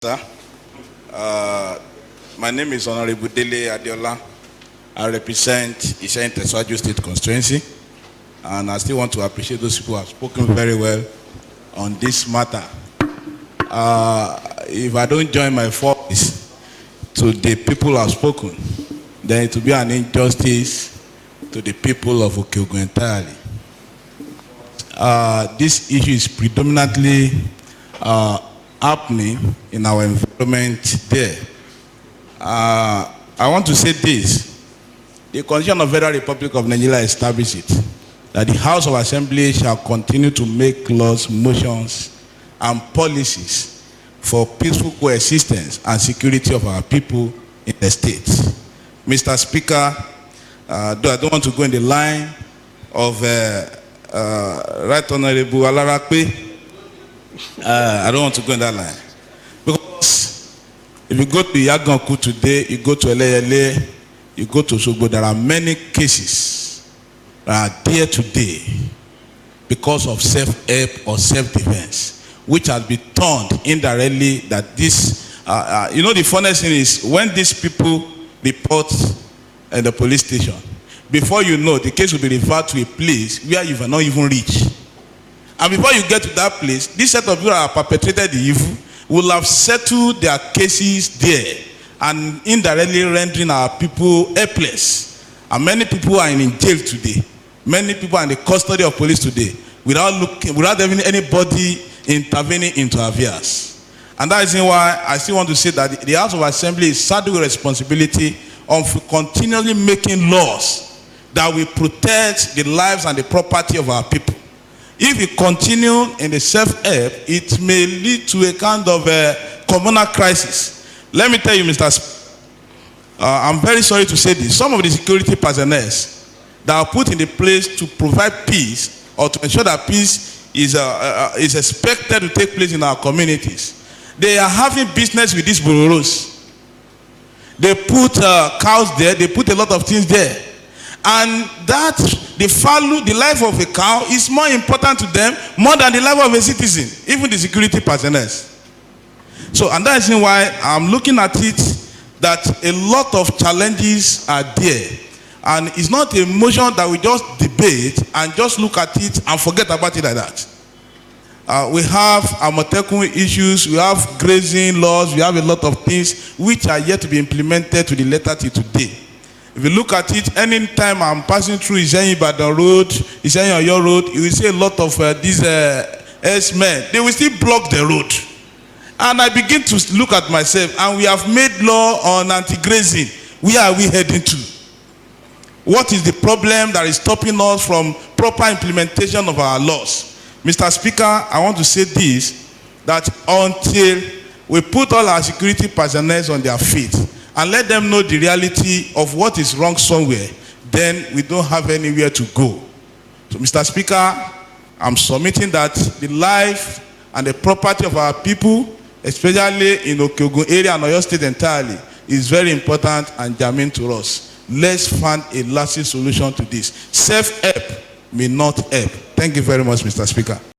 Sir, my name is Honorable Dele Adiola. I represent Ishayin Teswaju State Constituency, and I still want to appreciate those people who have spoken very well on this matter. If I don't join my voice to the people who have spoken, then it will be an injustice to the people of Okeogun entirely. This issue is predominantly happening in our environment there. I want to say this. The Constitution of the Federal Republic of Nigeria established it, that the House of Assembly shall continue to make laws, motions, and policies for peaceful coexistence and security of our people in the state. Mr. Speaker, though I don't want to go in the line of Right Honorable Alarakpe, I don't want to go in that line. Because if you go to Yaganku today, you go to Eleyele, you go to Osogbo, there are many cases that are there today because of self-help or self-defense, which has been turned indirectly that this, you know, the funniest thing is when these people report at the police station, before you know, the case will be referred to a place where you have not even reached. And before you get to that place, this set of people that have perpetrated the evil will have settled their cases there and indirectly rendering our people helpless. And many people are in jail today. Many people are in the custody of police today without having anybody intervening into our affairs. And that is why I still want to say that the House of Assembly is saddled with responsibility of continually making laws that will protect the lives and the property of our people. If we continue in the self-help, it may lead to a kind of a communal crisis. Let me tell you, I'm very sorry to say this. Some of the security personnel that are put in the place to provide peace or to ensure that peace is expected to take place in our communities, they are having business with these bororos. They put cows there, they put a lot of things there. And that the life of a cow is more important to them more than the life of a citizen, even the security personnel. So, and that is why I'm looking at it that a lot of challenges are there. And it's not a motion that we just debate and just look at it and forget about it like that. We have Amotekun issues, we have grazing laws, we have a lot of things which are yet to be implemented to the letter till today. If you look at it, any time I'm passing through Ishayin Ibadan Road, Ishayin Oyo Road, you will see a lot of these S-men. They will still block the road. And I begin to look at myself, and we have made law on anti-grazing. Where are we heading to? What is the problem that is stopping us from proper implementation of our laws? Mr. Speaker, I want to say this, that until we put all our security personnel on their feet, and let them know the reality of what is wrong somewhere, then we don't have anywhere to go. So, Mr. Speaker, I'm submitting that the life and the property of our people, especially in Okeogun area and Oyo State entirely, is very important and germane to us. Let's find a lasting solution to this. Self-help may not help. Thank you very much, Mr. Speaker.